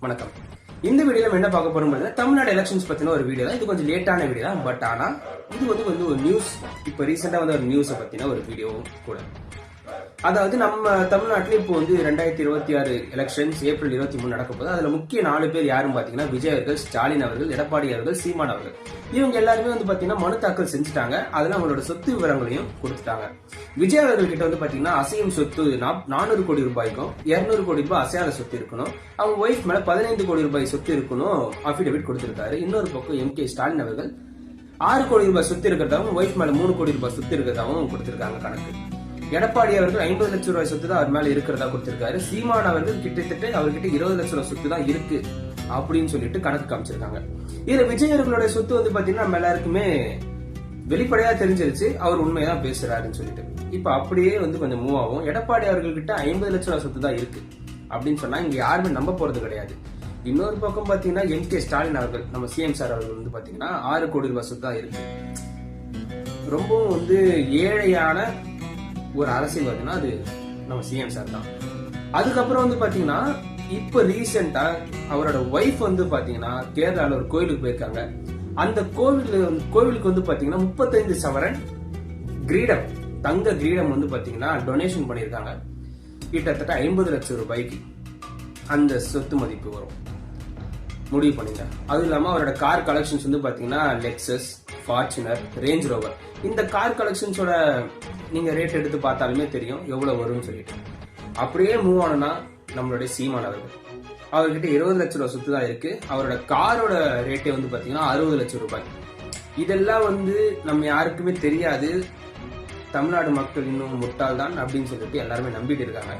வணக்கம். இந்த வீடியோல நம்ம என்ன பார்க்க போறோம், தமிழ்நாடு எலெக்ஷன்ஸ் பத்தின ஒரு வீடியோ தான். இது கொஞ்சம் லேட்டான வீடியோ தான், பட் ஆனா இது வந்து ஒரு நியூஸ், இப்ப ரீசெண்டா வந்து ஒரு நியூஸை பத்தின ஒரு வீடியோவும் கூட. அதாவது நம்ம தமிழ்நாட்டில் இப்போ வந்து 2026 எலெக்ஷன்ஸ் ஏப்ரல் 23 நடக்க போது. அதுல முக்கிய 4 பேர் யாரும் பாத்தீங்கன்னா விஜய் அவர்கள், ஸ்டாலின் அவர்கள், எடப்பாடி அவர்கள், சீமான் அவர்கள். இவங்க எல்லாருமே வந்து பாத்தீங்கன்னா மனு தாக்கல் செஞ்சுட்டாங்க. அதுல அவங்களோட சொத்து விவரங்களையும் கொடுத்துட்டாங்க. விஜய் அவர்கள் கிட்ட வந்து பாத்தீங்கன்னா அசையும் சொத்து 400 கோடி ரூபாய்க்கும் 200 கோடி ரூபாய் அசையாத சொத்து இருக்கணும். அவங்க ஒய்ஃப் மேல 15 கோடி ரூபாய் சொத்து இருக்கணும் அபிடேவிட் கொடுத்திருக்காரு. இன்னொரு பக்கம் எம்.கே. ஸ்டாலின் அவர்கள் 6 கோடி ரூபாய் சொத்து இருக்கிறதாவும், ஒய்ஃப் மேல 3 கோடி ரூபாய் சொத்து இருக்கிறதாவும் கொடுத்திருக்காங்க கணக்கு. எடப்பாடி அவர்கள் 50 லட்சம் ரூபாய் சொத்து தான் அவர் மேல இருக்கிறதா கொடுத்திருக்காரு. சீமான் அவர்கள் கிட்டத்தட்ட அவர்கிட்ட 20 லட்சம் ரூபாய் சொத்து தான் இருக்கு அப்படின்னு சொல்லிட்டு கணக்கு காமிச்சிருக்காங்க. இதுல விஜய் அவர்களுடைய சொத்து வந்து பாத்தீங்கன்னா நம்ம எல்லாருக்குமே வெளிப்படையா தெரிஞ்சிருச்சு, அவர் உண்மையதான் பேசுறாருன்னு சொல்லிட்டு. இப்ப அப்படியே வந்து கொஞ்சம் மூவ் ஆகும். எடப்பாடி அவர்கள் கிட்ட 50 லட்சம் ரூபாய் சொத்து தான் இருக்கு அப்படின்னு சொன்னா இங்க யாருமே நம்ப போறது கிடையாது. இன்னொரு பக்கம் பாத்தீங்கன்னா எம்.கே. ஸ்டாலின் அவர்கள், நம்ம சிஎம் சார் அவர்கள் வந்து பாத்தீங்கன்னா 6 கோடி ரூபாய் சொத்து தான் இருக்கு. ரொம்பவும் வந்து ஏழையான ஒரு அரசியல்வாதினா அது நம்ம சிஎம் சார் தான். அதுக்கப்புறம் வந்து பாத்தீங்கன்னா இப்ப ரீசெண்டா அவரோட ஒய்ஃப் வந்து பாத்தீங்கன்னா கேரளால ஒரு கோயிலுக்கு போயிருக்காங்க. அந்த கோவிலுக்கு வந்து பாத்தீங்கன்னா 35 சவரன் கிரீடம், தங்க கிரீடம் வந்து பாத்தீங்கன்னா டொனேஷன் பண்ணிருக்காங்க. கிட்டத்தட்ட 50 லட்சம் ரூபாய்க்கு அந்த சொத்து மதிப்பு வரும் முடிவு பண்ணிங்க. அது இல்லாம அவரோட கார் கலெக்ஷன்ஸ் வந்து பாத்தீங்கன்னா லெக்ஸஸ், ஃபார்ச்சுனர், ரேஞ்ச் ரோவர். இந்த கார் கலெக்ஷன்ஸோட நீங்க ரேட் எடுத்து பார்த்தாலுமே தெரியும் எவ்வளவு வரும்னு சொல்லிட்டு. அப்படியே மூவ் ஆனா நம்மளுடைய சீமான் அவர்கிட்ட 20 லட்சம் ரூபாய் சொத்து தான் இருக்கு. அவரோட காரோட ரேட்டே வந்து பாத்தீங்கன்னா 60 லட்சம் ரூபாய். இதெல்லாம் வந்து நம்ம யாருக்குமே தெரியாது. தமிழ்நாடு மக்கள் இன்னும் முட்டாள் தான் அப்படின்னு சொல்லிட்டு எல்லாருமே நம்பிட்டு இருக்காங்க.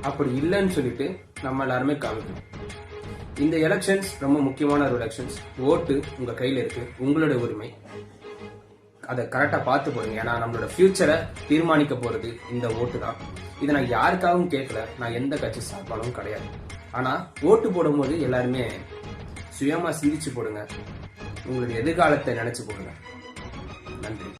அப்படி இல்லைன்னு சொல்லிட்டு நம்ம எல்லாருமே காமிக்கணும். இந்த எலெக்ஷன்ஸ் ரொம்ப முக்கியமான ஒரு எலெக்ஷன்ஸ். ஓட்டு உங்க கையில இருக்கு, உங்களோட உரிமை. அதை கரெக்டா பார்த்து போடுங்க. ஏன்னா நம்மளோட ஃபியூச்சரை தீர்மானிக்க போறது இந்த ஓட்டு தான். இதை நான் யாருக்காகவும் கேட்கல, நான் எந்த கட்சி சார்பாலும் கிடையாது. ஆனா ஓட்டு போடும் போது எல்லாருமே சுயமா சிந்திச்சு போடுங்க, உங்களுடைய எதிர்காலத்தை நினைச்சு போடுங்க. நன்றி.